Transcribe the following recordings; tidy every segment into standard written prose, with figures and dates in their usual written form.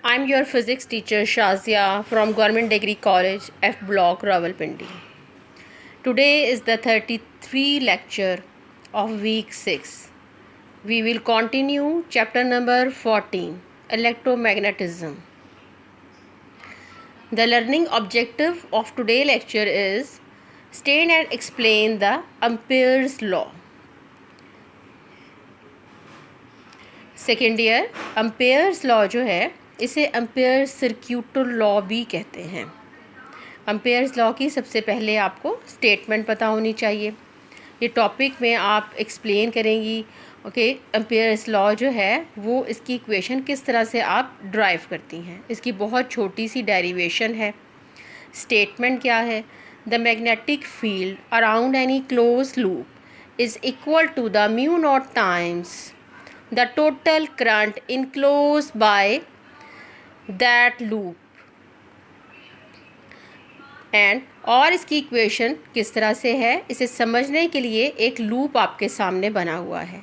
I'm your physics teacher Shazia from Government Degree College, F Block, Rawalpindi. Today is the 33 lecture of week 6. We will continue chapter number 14, electromagnetism. The learning objective of today's lecture is state and explain the Ampere's law. Second year Ampere's law जो है इसे ampere सर्क्यूटल law भी कहते हैं। Ampere's law की सबसे पहले आपको स्टेटमेंट पता होनी चाहिए। ये टॉपिक में आप एक्सप्लेन करेंगी ओके अम्पेयर्स लॉ जो है वो इसकी इक्वेशन किस तरह से आप ड्राइव करती हैं। इसकी बहुत छोटी सी डेरिवेशन है। स्टेटमेंट क्या है? The magnetic field around any close loop is equal to the mu not times the total current enclosed by that loop and और इसकी इक्वेशन किस तरह से है इसे समझने के लिए एक लूप आपके सामने बना हुआ है।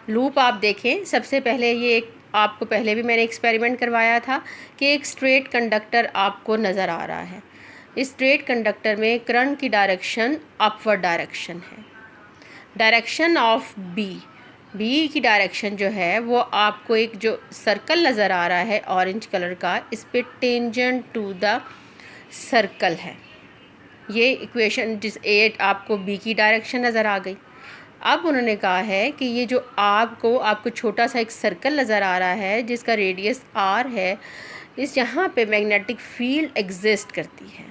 लूप आप देखें, सबसे पहले ये एक आपको पहले भी मैंने एक्सपेरिमेंट करवाया था कि एक स्ट्रेट कंडक्टर आपको नज़र आ रहा है। इस स्ट्रेट कंडक्टर में करंट की डायरेक्शन अपवर्ड डायरेक्शन है। डायरेक्शन ऑफ बी की डायरेक्शन जो है वो आपको एक जो सर्कल नज़र आ रहा है ऑरेंज कलर का, इस पे टेंजेंट टू द सर्कल है। ये इक्वेशन जिस एट आपको बी की डायरेक्शन नज़र आ गई। अब उन्होंने कहा है कि ये जो आपको छोटा सा एक सर्कल नज़र आ रहा है जिसका रेडियस आर है, इस यहाँ पे मैग्नेटिक फील्ड एग्जिस्ट करती है।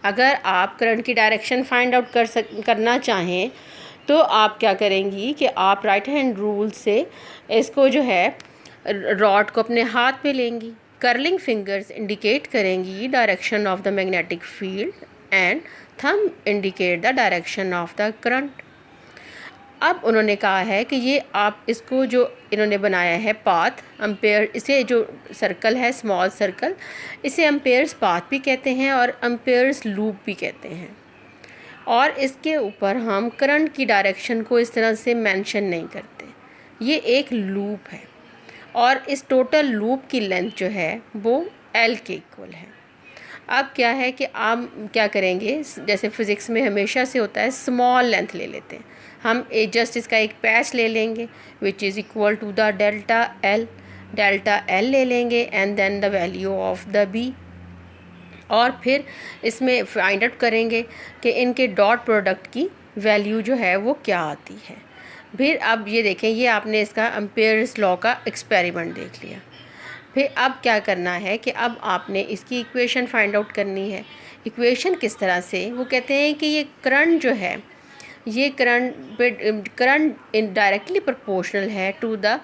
अगर आप करंट की डायरेक्शन फाइंड आउट करना चाहें तो आप क्या करेंगी कि आप राइट हैंड रूल से इसको जो है रॉड को अपने हाथ में लेंगी। कर्लिंग फिंगर्स इंडिकेट करेंगी direction of the magnetic field and thumb indicate the direction of the current. अब उन्होंने कहा है कि ये आप इसको जो इन्होंने बनाया है पाथ अम्पेयर, इसे जो सर्कल है स्मॉल सर्कल, इसे अम्पेयर्स पाथ भी कहते हैं और अम्पेयर्स लूप भी कहते हैं। और इसके ऊपर हम करंट की डायरेक्शन को इस तरह से मेंशन नहीं करते। ये एक लूप है और इस टोटल लूप की लेंथ जो है वो L के इक्वल है। अब क्या है कि आप क्या करेंगे, जैसे फिज़िक्स में हमेशा से होता है स्मॉल लेंथ ले लेते हैं हम। जस्ट इसका एक पैच ले लेंगे which is equal to the delta L ले लेंगे and then the value of the B, और फिर इसमें फाइंड आउट करेंगे कि इनके डॉट प्रोडक्ट की वैल्यू जो है वो क्या आती है। फिर अब ये देखें, ये आपने इसका अम्पेयर्स लॉ का एक्सपेरिमेंट देख लिया। फिर अब क्या करना है कि अब आपने इसकी इक्वेशन फाइंड आउट करनी है। इक्वेशन किस तरह से? वो कहते हैं कि ये करंट जो है ये करंट डायरेक्टली प्रोपोर्शनल है टू द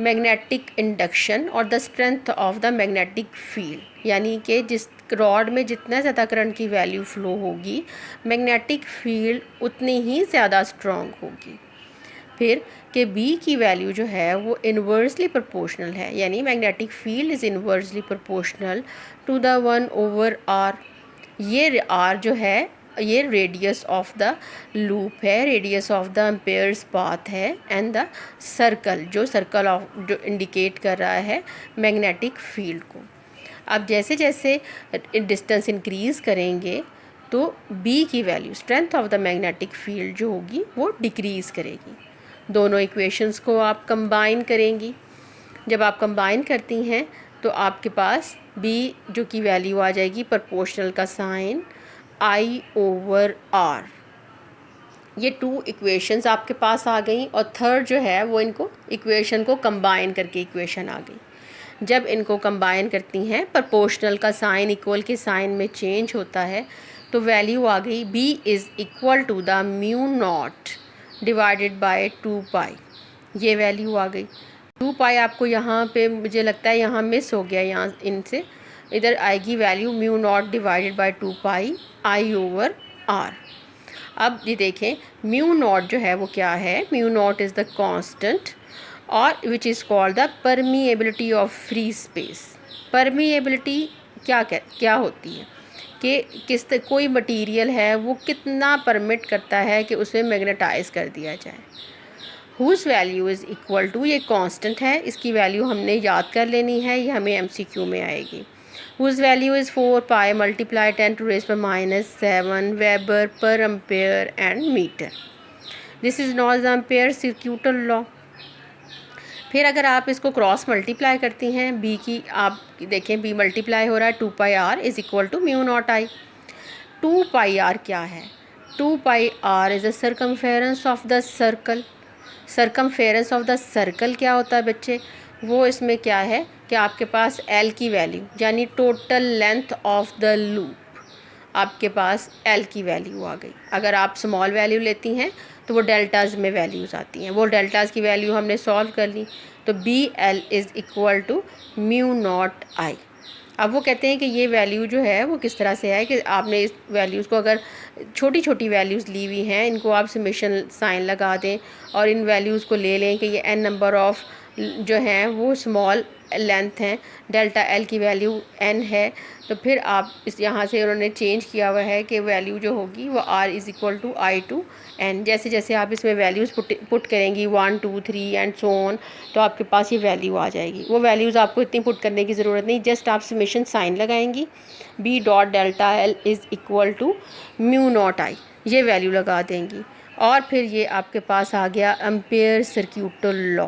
मैग्नेटिक इंडक्शन और the strength of the magnetic field, यानी कि जिस रॉड में जितना ज़्यादा करंट की वैल्यू फ्लो होगी मैग्नेटिक फील्ड उतनी ही ज़्यादा स्ट्रॉन्ग होगी। फिर कि बी की वैल्यू जो है वो इन्वर्सली प्रोपोर्शनल है, यानी magnetic field is inversely proportional to the 1/r। ये आर जो है ये रेडियस ऑफ द लूप है, radius of the Ampere's path है एंड द सर्कल जो इंडिकेट कर रहा है मैग्नेटिक फील्ड को। अब जैसे जैसे डिस्टेंस इंक्रीज़ करेंगे तो बी की value strength of the magnetic field जो होगी वो डिक्रीज़ करेगी। दोनों इक्वेशंस को आप कंबाइन करेंगी। जब आप कंबाइन करती हैं तो आपके पास बी जो की वैल्यू आ जाएगी प्रोपोर्शनल का साइन I/R। ये टू इक्वेशंस आपके पास आ गई और थर्ड जो है वो इनको इक्वेशन को कंबाइन करके इक्वेशन आ गई। जब इनको कंबाइन करती हैं प्रोपोर्शनल का साइन इक्वल के साइन में चेंज होता है तो वैल्यू आ गई B is equal to the mu not divided by 2π। ये वैल्यू आ गई। 2π आपको यहाँ पे मुझे लगता है यहाँ मिस हो गया, यहाँ इनसे इधर आएगी value mu not divided by 2π I/R। अब ये देखें म्यू नॉट जो है वो क्या है? Mu not is the constant और which is called the permeability of free space. Permeability क्या होती है कि कोई मटेरियल है वो कितना परमिट करता है कि उसे मैग्नेटाइज कर दिया जाए। Whose value is equal to, ये कांस्टेंट है, इसकी वैल्यू हमने याद कर लेनी है, ये हमें MCQ में आएगी। Whose value is 4 pi multiply 10 to raise power -7 weber पर ampere and metre. This is known the Ampere circuital law. फिर अगर आप इसको क्रॉस मल्टीप्लाई करती हैं, बी की आप देखें बी मल्टीप्लाई हो रहा है 2 pi R is equal to mu not I. 2 pi R क्या है? 2 pi R is the circumference of the circle. Circumference of the circle क्या होता है बच्चे? वो इसमें क्या है कि आपके पास एल की वैल्यू यानी total length of the loop, आपके पास एल की वैल्यू आ गई। अगर आप स्मॉल वैल्यू लेती हैं तो वो डेल्टाज में वैल्यूज़ आती हैं, वो डेल्टाज की वैल्यू हमने सॉल्व कर ली, तो B L is equal to mu not I. अब वो कहते हैं कि ये वैल्यू जो है वो किस तरह से है कि आपने इस वैल्यूज़ को, अगर छोटी छोटी वैल्यूज़ ली हुई हैं, इनको आप समेशन साइन लगा दें और इन वैल्यूज़ को ले लें कि ये n नंबर ऑफ़ जो हैं वो स्मॉल लेंथ हैं, डेल्टा एल की वैल्यू n है, तो फिर आप इस यहाँ से उन्होंने चेंज किया हुआ है कि वैल्यू जो होगी वो r is equal to I to n। जैसे जैसे आप इसमें वैल्यूज़ पुट करेंगी 1 2 3 एंड सो ऑन, तो आपके पास ये वैल्यू आ जाएगी। वो वैल्यूज़ आपको इतनी पुट करने की ज़रूरत नहीं, जस्ट आप समेशन साइन लगाएंगी, b dot delta L is equal to mu not I, ये वैल्यू लगा देंगी और फिर ये आपके पास आ गया एम्पेयर सर्क्यूटल लॉ।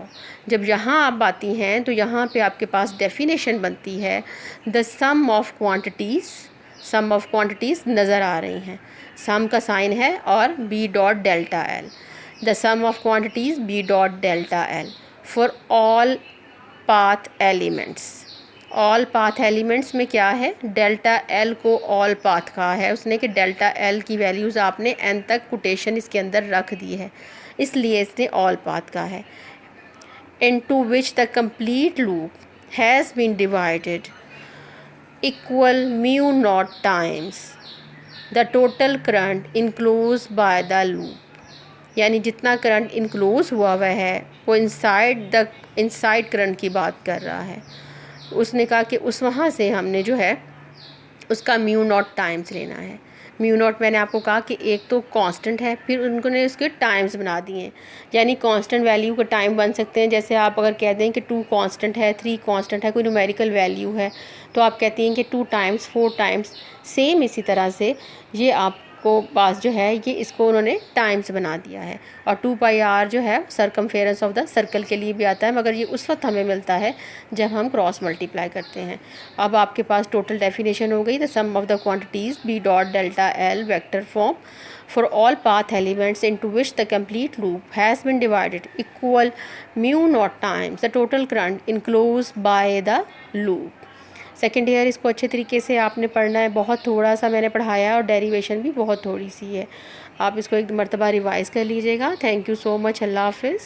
जब यहाँ आप आती हैं तो यहाँ पे आपके पास डेफिनेशन बनती है the sum of quantities, sum of quantities नज़र आ रही हैं, सम का साइन है और b dot delta l, the sum of quantities b dot delta l for all path elements. All path elements में क्या है, डेल्टा एल को ऑल पाथ कहा है उसने कि डेल्टा एल की वैल्यूज़ आपने एन तक कोटेशन इसके अंदर रख दी है, इसलिए इसने ऑल पाथ कहा है। Into which the complete loop has been divided equal mu not times the total current enclose by the loop, यानी जितना करंट इनक्लोज हुआ है वो इनसाइड करंट की बात कर रहा है। उसने कहा कि उस वहाँ से हमने जो है उसका म्यू नॉट टाइम्स लेना है। म्यू नॉट मैंने आपको कहा कि एक तो कांस्टेंट है, फिर उन्होंने उसके टाइम्स बना दिए हैं, यानी कांस्टेंट वैल्यू के टाइम बन सकते हैं। जैसे आप अगर कह दें कि 2 कांस्टेंट है, 3 कांस्टेंट है, कोई न्यूमेरिकल वैल्यू है, तो आप कहती हैं कि 2 टाइम्स 4 टाइम्स। सेम इसी तरह से ये आपको पास जो है ये इसको उन्होंने टाइम्स बना दिया है। और 2 पाई आर जो है सर्कमफेरेंस ऑफ द सर्कल के लिए भी आता है, मगर ये उस वक्त हमें मिलता है जब हम क्रॉस मल्टीप्लाई करते हैं। अब आपके पास टोटल डेफिनेशन हो गई, the sum of the quantities b dot delta l vector form for all path elements into which the complete loop has been divided equal mu not times the total current enclose by the loop. Second year इसको अच्छे तरीके से आपने पढ़ना है, बहुत थोड़ा सा मैंने पढ़ाया है और डेरिवेशन भी बहुत थोड़ी सी है। आप इसको एक मरतबा रिवाइज़ कर लीजिएगा। Thank you so much. Allah हाफिज़।